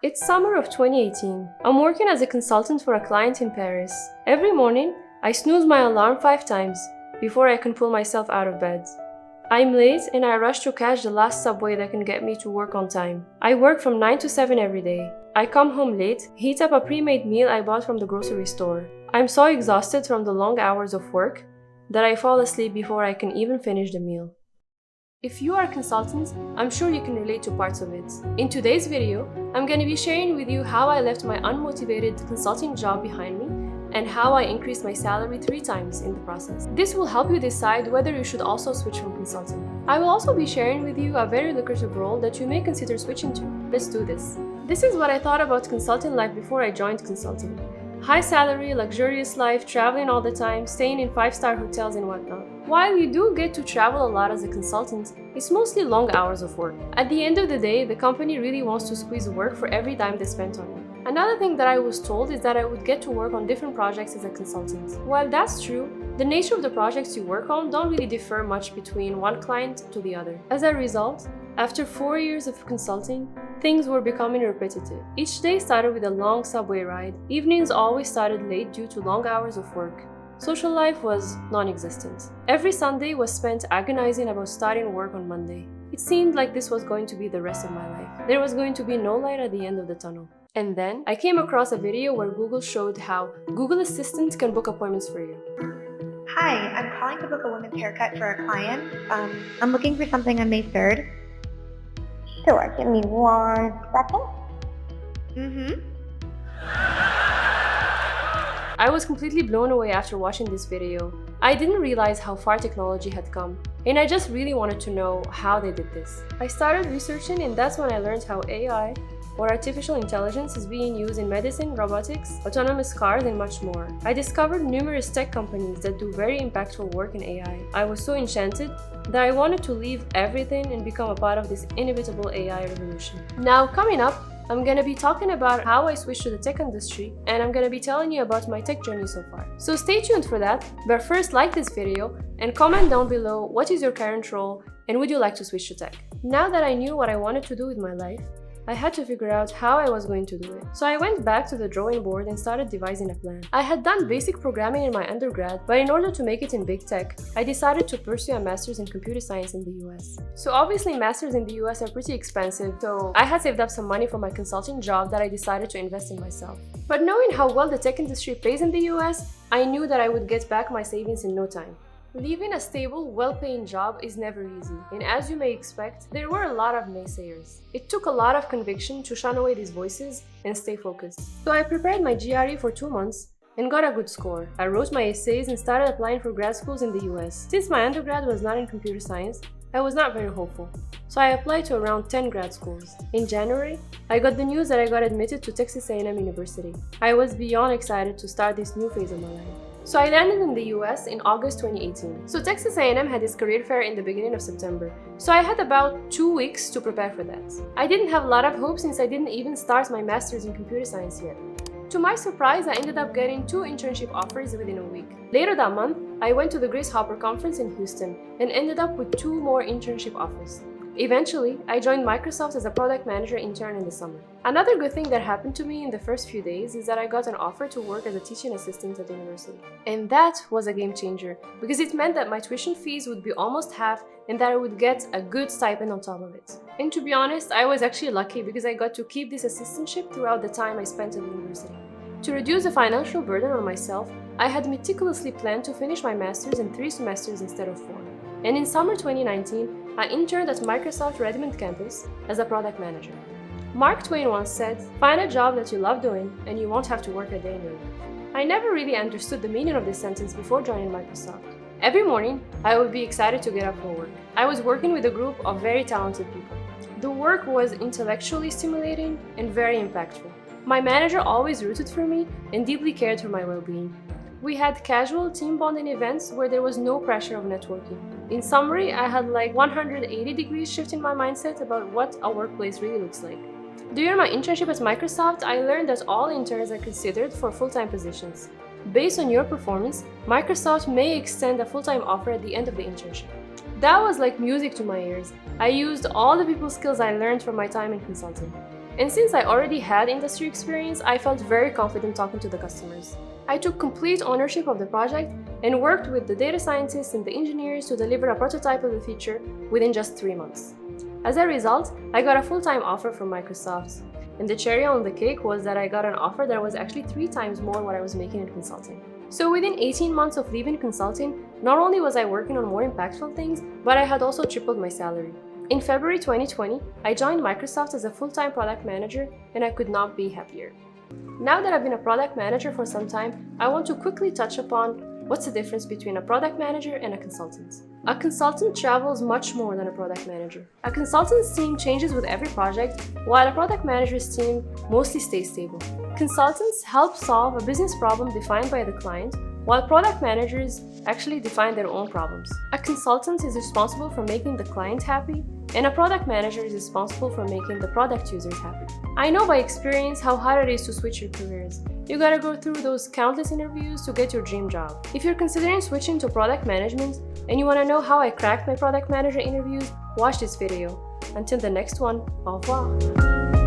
It's summer of 2018. I'm working as a consultant for a client in Paris. Every morning, I snooze my alarm 5 times before I can pull myself out of bed. I'm late and I rush to catch the last subway that can get me to work on time. I work from 9 to 7 every day. I come home late, heat up a pre-made meal I bought from the grocery store. I'm so exhausted from the long hours of work that I fall asleep before I can even finish the meal. If you are a consultant, I'm sure you can relate to parts of it. In today's video, I'm going to be sharing with you how I left my unmotivated consulting job behind me and how I increased my salary 3 times in the process. This will help you decide whether you should also switch from consulting. I will also be sharing with you a very lucrative role that you may consider switching to. Let's do this. This is what I thought about consulting life before I joined consulting. High salary, luxurious life, traveling all the time, staying in 5-star hotels and whatnot. While you do get to travel a lot as a consultant, it's mostly long hours of work. At the end of the day, the company really wants to squeeze work for every dime they spent on you. Another thing that I was told is that I would get to work on different projects as a consultant. While that's true, the nature of the projects you work on don't really differ much between one client to the other. As a result, after 4 years of consulting, things were becoming repetitive. Each day started with a long subway ride. Evenings always started late due to long hours of work. Social life was non-existent. Every Sunday was spent agonizing about starting work on Monday. It seemed like this was going to be the rest of my life. There was going to be no light at the end of the tunnel. And then, I came across a video where Google showed how Google Assistant can book appointments for you. Hi, I'm calling to book a women's haircut for a client. I'm looking for something on May 3rd. Sure, give me 1 second. I was completely blown away after watching this video. I didn't realize how far technology had come, and I just really wanted to know how they did this. I started researching, and that's when I learned how AI, or artificial intelligence, is being used in medicine, robotics, autonomous cars, and much more. I discovered numerous tech companies that do very impactful work in AI. I was so enchanted that I wanted to leave everything and become a part of this inevitable AI revolution. Now, coming up, I'm gonna be talking about how I switched to the tech industry, and I'm gonna be telling you about my tech journey so far. So stay tuned for that, but first like this video and comment down below what is your current role and would you like to switch to tech. Now that I knew what I wanted to do with my life, I had to figure out how I was going to do it. So I went back to the drawing board and started devising a plan. I had done basic programming in my undergrad, but in order to make it in big tech, I decided to pursue a master's in computer science in the US. So obviously masters in the US are pretty expensive, so I had saved up some money from my consulting job that I decided to invest in myself. But knowing how well the tech industry pays in the US, I knew that I would get back my savings in no time. Leaving a stable, well-paying job is never easy, and as you may expect, there were a lot of naysayers. It took a lot of conviction to shun away these voices and stay focused. So I prepared my GRE for 2 months and got a good score. I wrote my essays and started applying for grad schools in the US. Since my undergrad was not in computer science, I was not very hopeful, so I applied to around 10 grad schools. In January, I got the news that I got admitted to Texas A&M University. I was beyond excited to start this new phase of my life. So I landed in the US in August 2018. So Texas A&M had its career fair in the beginning of September. So I had about 2 weeks to prepare for that. I didn't have a lot of hope since I didn't even start my master's in computer science yet. To my surprise, I ended up getting 2 internship offers within a week. Later that month, I went to the Grace Hopper conference in Houston and ended up with 2 more internship offers. Eventually, I joined Microsoft as a product manager intern in the summer. Another good thing that happened to me in the first few days is that I got an offer to work as a teaching assistant at the university. And that was a game changer, because it meant that my tuition fees would be almost half and that I would get a good stipend on top of it. And to be honest, I was actually lucky because I got to keep this assistantship throughout the time I spent at the university. To reduce the financial burden on myself, I had meticulously planned to finish my master's in 3 semesters instead of 4. And in summer 2019, I interned at Microsoft Redmond campus as a product manager. Mark Twain once said, "Find a job that you love doing and you won't have to work a day in your life." I never really understood the meaning of this sentence before joining Microsoft. Every morning, I would be excited to get up for work. I was working with a group of very talented people. The work was intellectually stimulating and very impactful. My manager always rooted for me and deeply cared for my well-being. We had casual team bonding events where there was no pressure of networking. In summary, I had like 180 degrees shift in my mindset about what a workplace really looks like. During my internship at Microsoft, I learned that all interns are considered for full-time positions. Based on your performance, Microsoft may extend a full-time offer at the end of the internship. That was like music to my ears. I used all the people skills I learned from my time in consulting. And since I already had industry experience, I felt very confident talking to the customers. I took complete ownership of the project and worked with the data scientists and the engineers to deliver a prototype of the feature within just 3 months. As a result, I got a full-time offer from Microsoft. And the cherry on the cake was that I got an offer that was actually 3 times more what I was making in consulting. So within 18 months of leaving consulting, not only was I working on more impactful things, but I had also tripled my salary. In February 2020, I joined Microsoft as a full-time product manager, and I could not be happier. Now that I've been a product manager for some time, I want to quickly touch upon what's the difference between a product manager and a consultant. A consultant travels much more than a product manager. A consultant's team changes with every project, while a product manager's team mostly stays stable. Consultants help solve a business problem defined by the client, while product managers actually define their own problems. A consultant is responsible for making the client happy, and a product manager is responsible for making the product users happy. I know by experience how hard it is to switch your careers. You gotta go through those countless interviews to get your dream job. If you're considering switching to product management and you wanna know how I cracked my product manager interviews, watch this video. Until the next one, au revoir.